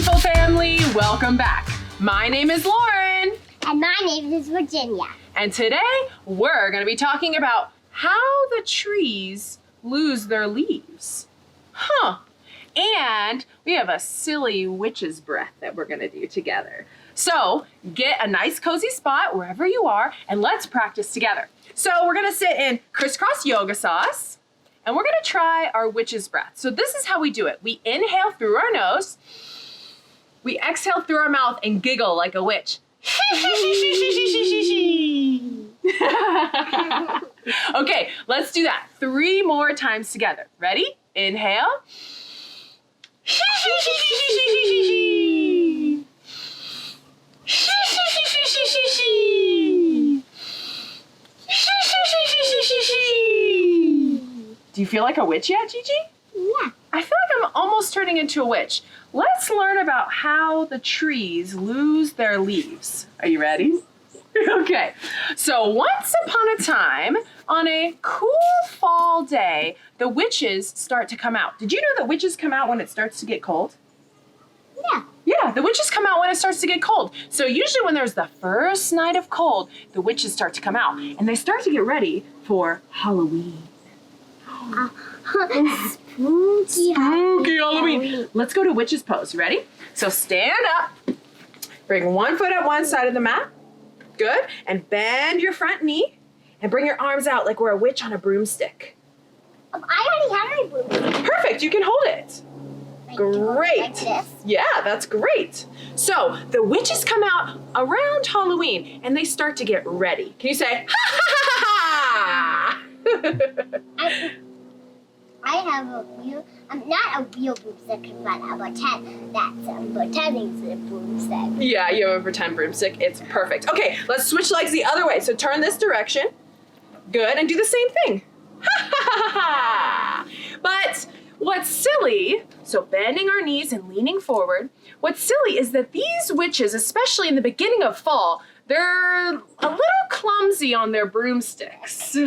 Yogiful family, welcome back. My name is Lauren. And my name is Virginia. And today we're going to be talking about how the trees lose their leaves. And we have a silly witch's breath that we're going to do together. So get a nice cozy spot wherever you are and let's practice together. So we're going to sit in crisscross yoga sauce and we're going to try our witch's breath. So this is how we do it. We inhale through our nose. We exhale through our mouth and giggle like a witch. Okay, let's do that 3 more times together. Ready? Inhale. Do you feel like a witch yet, Gigi? Yeah. I feel like I'm almost turning into a witch. Let's learn about how the trees lose their leaves. Are you ready? Okay. So once upon a time, on a cool fall day, the witches start to come out. Did you know that witches come out when it starts to get cold? Yeah. Yeah, the witches come out when it starts to get cold. So usually when there's the first night of cold, the witches start to come out and they start to get ready for Halloween. Spooky Halloween. Let's go to witch's pose. Ready? So stand up. Bring one foot at one side of the mat. Good. And bend your front knee. And bring your arms out like we're a witch on a broomstick. I already have my broomstick. Perfect. You can hold it. Great. Like this? Yeah, that's great. So the witches come out around Halloween and they start to get ready. Can you say, ha ha ha ha? I have a real, not a real broomstick, but a pretend that's pretending to a broomstick. Yeah, you have a pretend broomstick. It's perfect. Okay, let's switch legs the other way. So turn this direction. Good, and do the same thing. Ha ha ha ha! But what's silly, so bending our knees and leaning forward, what's silly is that these witches, especially in the beginning of fall, they're a little clumsy on their broomsticks. So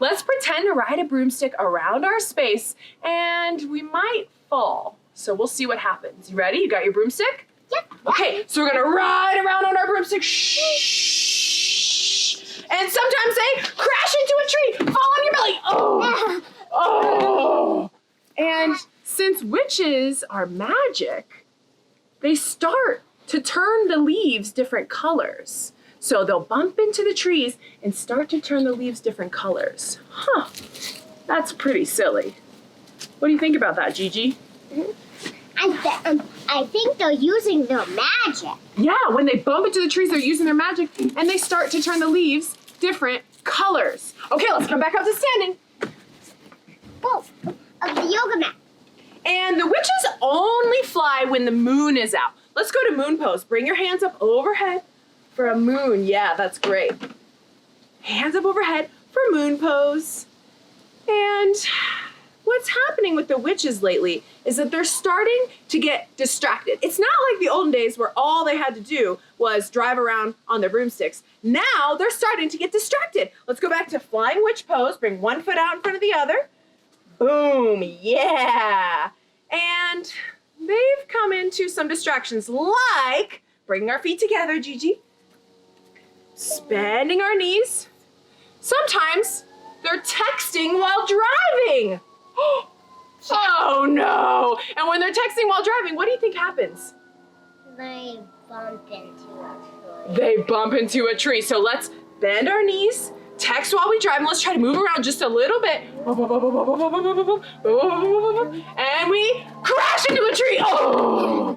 let's pretend to ride a broomstick around our space and we might fall. So we'll see what happens. You ready? You got your broomstick? Yep. Okay, so we're gonna ride around on our broomstick. Shh. And sometimes they crash into a tree, fall on your belly. Oh. Oh. And since witches are magic, they start to turn the leaves different colors. So they'll bump into the trees and start to turn the leaves different colors. That's pretty silly. What do you think about that, Gigi? I think they're using their magic. Yeah, when they bump into the trees, they're using their magic and they start to turn the leaves different colors. Okay, let's come back up to standing. Oh, of the yoga mat. And the witches only fly when the moon is out. Let's go to moon pose. Bring your hands up overhead for a moon. Yeah, that's great. Hands up overhead for moon pose. And what's happening with the witches lately is that they're starting to get distracted. It's not like the olden days where all they had to do was drive around on their broomsticks. Now they're starting to get distracted. Let's go back to flying witch pose. Bring one foot out in front of the other. Boom, yeah. And they've come into some distractions like bringing our feet together, Gigi. Bending our knees. Sometimes they're texting while driving. Oh no. And when they're texting while driving, what do you think happens? They bump into a tree. They bump into a tree. So let's bend our knees. Text while we drive, and let's try to move around just a little bit. And we crash into a tree. Oh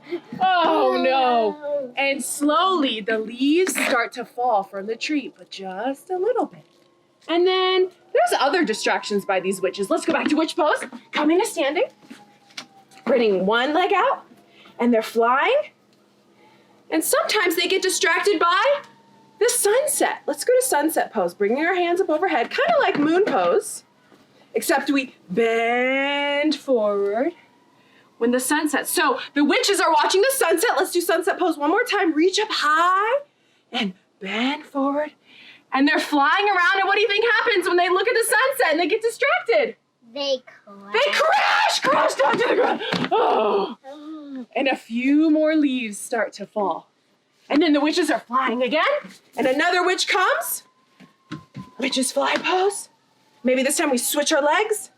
no. And slowly the leaves start to fall from the tree, but just a little bit. And then there's other distractions by these witches. Let's go back to witch pose. Coming to standing. Bringing one leg out, and they're flying. And sometimes they get distracted by the sunset. Let's go to sunset pose. Bringing our hands up overhead, kind of like moon pose, except we bend forward when the sun sets. So the witches are watching the sunset. Let's do sunset pose one more time. Reach up high and bend forward. And they're flying around, and what do you think happens when they look at the sunset and they get distracted? They crash. They crash down to the ground. Oh. And a few more leaves start to fall. And then the witches are flying again. And another witch comes. Witches fly pose. Maybe this time we switch our legs.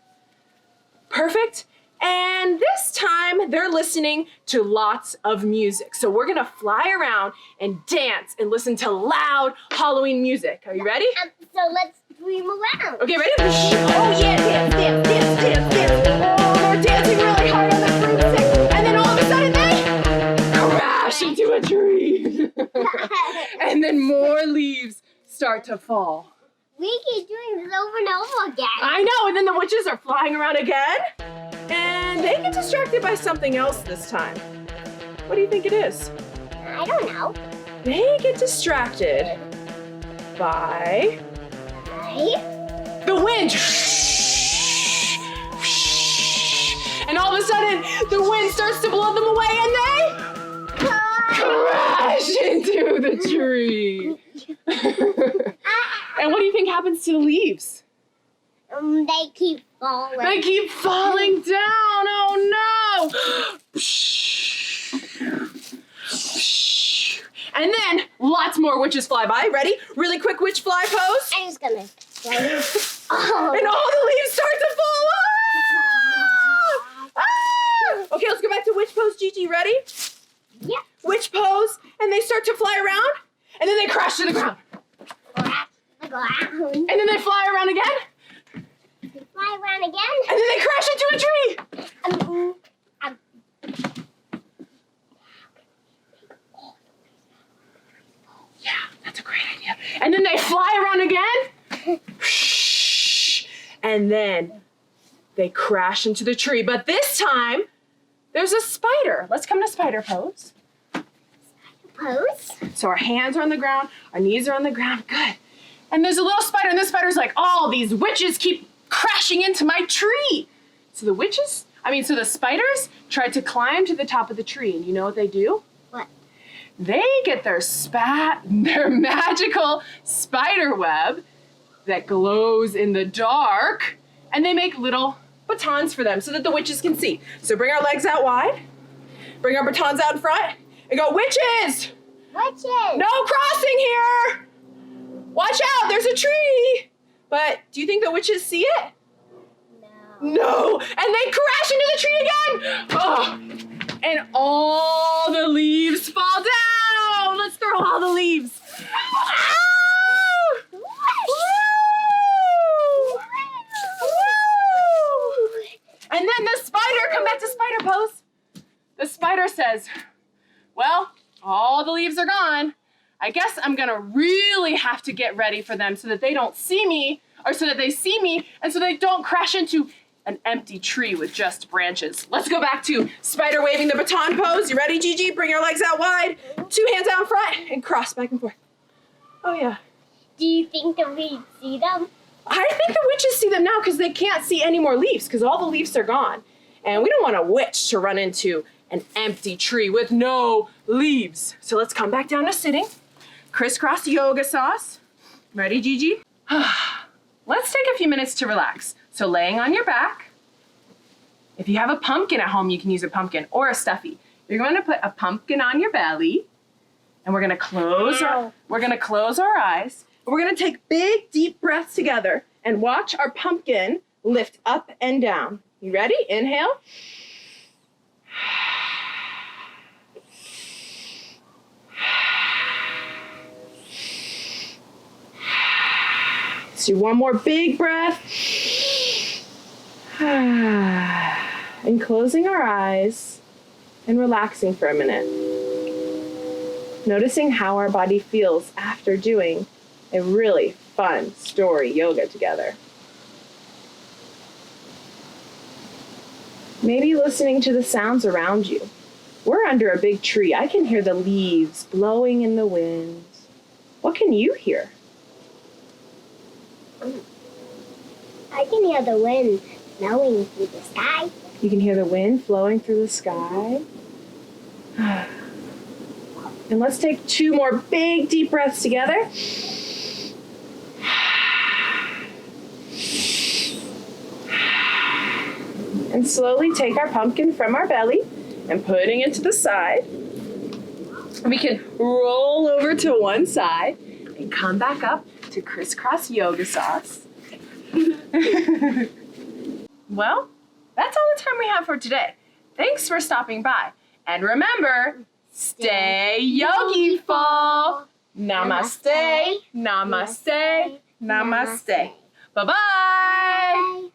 Perfect. And this time they're listening to lots of music. So we're gonna fly around and dance and listen to loud Halloween music. Are you ready? So let's dream around. Okay, ready? Oh yeah, dance, dance, dance, dance, dance. Oh, they're dancing really hard on the broomstick. And then all of a sudden they crash into a tree. And then more leaves start to fall. We keep doing this over and over again. I know, and then the witches are flying around again. And they get distracted by something else this time. What do you think it is? I don't know. They get distracted by the wind. And all of a sudden, the wind starts to blow them away and they crash into the tree. And what do you think happens to the leaves? They keep falling. They keep falling down. Oh no! And then lots more witches fly by. Ready? Really quick witch fly pose. I'm just gonna. And all the leaves start to fall. Ah! Okay, let's go back to witch pose. Gigi, ready? Yeah. Witch pose, and they start to fly around, and then they crash to the ground. And then they fly around again. Fly around again. And then they crash into a tree. Yeah, that's a great idea. And then they fly around again. And then they crash into the tree. But this time, there's a spider. Let's come to spider pose. Pose. So our hands are on the ground, our knees are on the ground. Good. And there's a little spider, and this spider's like, oh, these witches keep crashing into my tree. So the spiders tried to climb to the top of the tree, and you know what they do? What? They get their magical spider web that glows in the dark, and they make little batons for them so that the witches can see. So bring our legs out wide, bring our batons out in front, and go, witches! Witches! No crossing here! Watch out, there's a tree! But do you think the witches see it? No! And they crash into the tree again! Oh! And all the leaves fall down! Let's throw all the leaves. Ah! Woo! Woo! And then the spider, come back to spider pose. The spider says, well, all the leaves are gone. I guess I'm gonna really have to get ready for them so that they don't see me, or so that they see me, and so they don't crash into an empty tree with just branches. Let's go back to spider waving the baton pose. You ready, Gigi? Bring your legs out wide, 2 hands out in front, and cross back and forth. Oh yeah. Do you think that we see them? I think the witches see them now because they can't see any more leaves because all the leaves are gone. And we don't want a witch to run into an empty tree with no leaves. So let's come back down to sitting. Crisscross yoga sauce. Ready, Gigi? Let's take a few minutes to relax. So laying on your back. If you have a pumpkin at home, you can use a pumpkin or a stuffy. You're going to put a pumpkin on your belly, and we're going to close our eyes. And we're going to take big, deep breaths together and watch our pumpkin lift up and down. You ready? Inhale. Let's do one more big breath. And closing our eyes and relaxing for a minute. Noticing how our body feels after doing a really fun story yoga together. Maybe listening to the sounds around you. We're under a big tree. I can hear the leaves blowing in the wind. What can you hear? I can hear the wind blowing through the sky. You can hear the wind flowing through the sky. And let's take 2 more big deep breaths together. And slowly take our pumpkin from our belly and putting it to the side. We can roll over to one side and come back up to crisscross yoga sauce. Well, that's all the time we have for today. Thanks for stopping by. And remember, stay yogiful. Namaste, namaste, namaste. Bye-bye. Bye.